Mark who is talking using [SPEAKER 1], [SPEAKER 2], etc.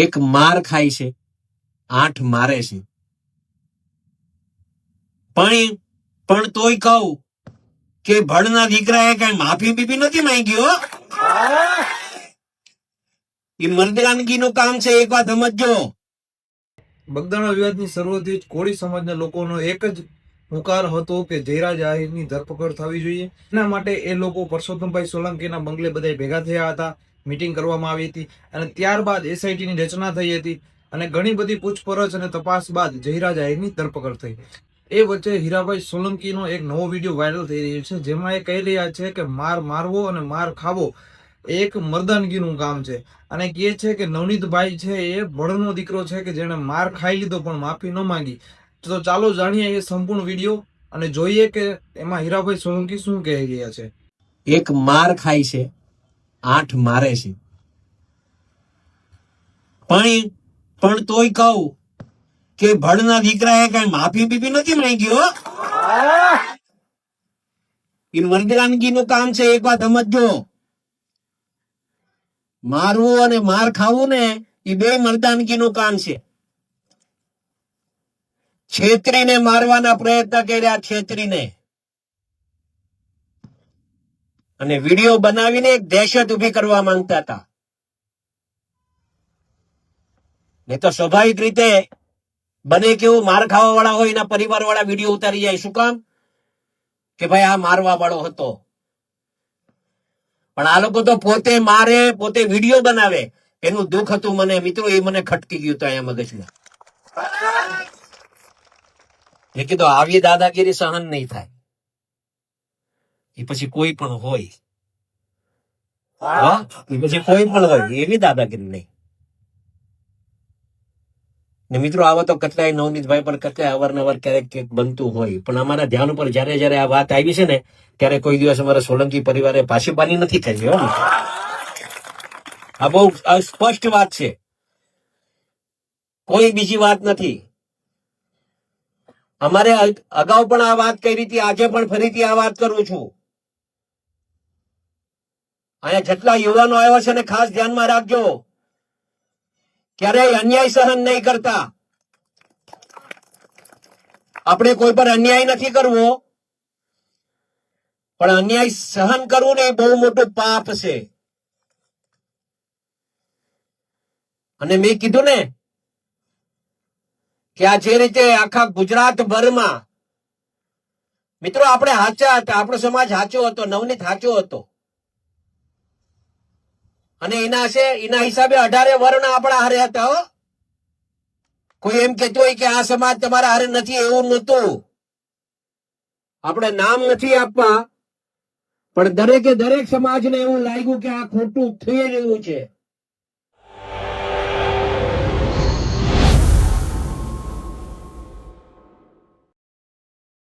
[SPEAKER 1] એક માર ખાય છે, 8 મારે છે. પણ તોય કહું કે ભડના દીકરાએ કઈ માફી બીપી નથી માંગી હો. એ મર્દાનગીનું કામ છે, એક વાત સમજજો.
[SPEAKER 2] બગદાણા વિવાદની શરૂઆતથી જ કોળી સમાજના લોકોનો એક જ હુંકાર હતો કે જયરાજ આહિરની ધરપકડ થવી જોઈએ. એના માટે એ લોકો પરસોત્તમભાઈ સોલંકીના બંગલે બધા ભેગા થયા હતા, મીટિંગ કરવામાં આવી હતી અને ત્યારબાદ એસઆઈટીની રચના થઈ હતી અને ઘણી બધી પૂછપરછ અને તપાસ બાદ જયરાજ આહિરની ધરપકડ થઈ. એ વચ્ચે હીરાભાઈ સોલંકીનો એક નવો વિડીયો વાયરલ થઈ રહ્યો છે, જેમાં એ કહી રહ્યા છે કે માર મારવો અને માર ખાવો એક મર્દાનગીનું કામ છે અને કહે છે કે નવનીતભાઈ છે એ ભડનો દીકરો છે કે જેણે માર ખાઈ લીધો પણ માફી ન માંગી. તો ચાલો જાણીએ એ સંપૂર્ણ વિડીયો અને જોઈએ કે એમાં હીરાભાઈ સોલંકી શું કહી રહ્યા છે.
[SPEAKER 1] એક માર ખાય છે, 8 મારે છે. પણ તોય કહું કે ભડના દીકરાએ કઈ માફી બીપી નથી માંગી હો. એ મર્દાનગીનું કામ છે, એક વાત સમજજો. મારવું અને માર ખાવું ને એ બે મર્દાનગીનું કામ છે. છેતરીને મારવાના પ્રયત્ન કર્યા, છેતરીને, અને વિડીયો બનાવીને એક દહેશત ઉભી કરવા માંગતા હતા. ને તો સ્વાભાવિક રીતે બને કેવું માર ખાવા વાળા હોય એના પરિવાર વાળા વિડીયો ઉતારી જાય. શું કામ? કે ભાઈ આ મારવા વાળો હતો. પણ આ લોકો તો પોતે મારે, પોતે વિડીયો બનાવે. એનું દુઃખ હતું મને મિત્રો, એ મને ખટકી ગયું હતું અહીંયા મગજમાં. એ કીધું આવી દાદાગીરી સહન નહીં થાય. એ પછી કોઈ પણ હોય, એ પછી કોઈ પણ હોય, એવી દાદાગીરી નહીં. ને મિત્રો આવા તો કેટલાય નવનીતભાઈ પણ કેટલાય અવારનવાર ક્યારેક બનતું હોય, પણ અમારા ધ્યાન ઉપર જયારે આ વાત આવી છે ને ત્યારે કોઈ દિવસ અમારા સોલંકી પરિવારે પાછીપાની નથી કરી. આ બહુ સ્પષ્ટ વાત છે, કોઈ બીજી વાત નથી. અમારે અગાઉ પણ આ વાત કરી હતી, આજે પણ ફરીથી આ વાત કરું છું. અહીંયા જેટલા યુવાનો આવ્યા છે ને ખાસ ધ્યાનમાં રાખજો, ક્યારેય અન્યાય સહન નહીં કરતા. આપણે કોઈ પર અન્યાય નથી કરવો, પણ અન્યાય સહન કરવું ને એ બહુ મોટું પાપ છે. અને મેં કીધું ને કે આ જે રીતે આખા ગુજરાત ભરમાં મિત્રો આપણે સાચા હતા, આપણો સમાજ સાચો હતો, નવનીત સાચો હતો. અને એના હિસાબે 18 વર્ણ આપણા હારે હતા. કોઈ એમ કહેતું હોય કે આ સમાજ તમારા હારે નથી, એવું નહોતું. આપણે નામ નથી આપવા, પણ દરેકે દરેક સમાજને એવું લાગ્યું કે આ ખોટું થઈ રહ્યું છે.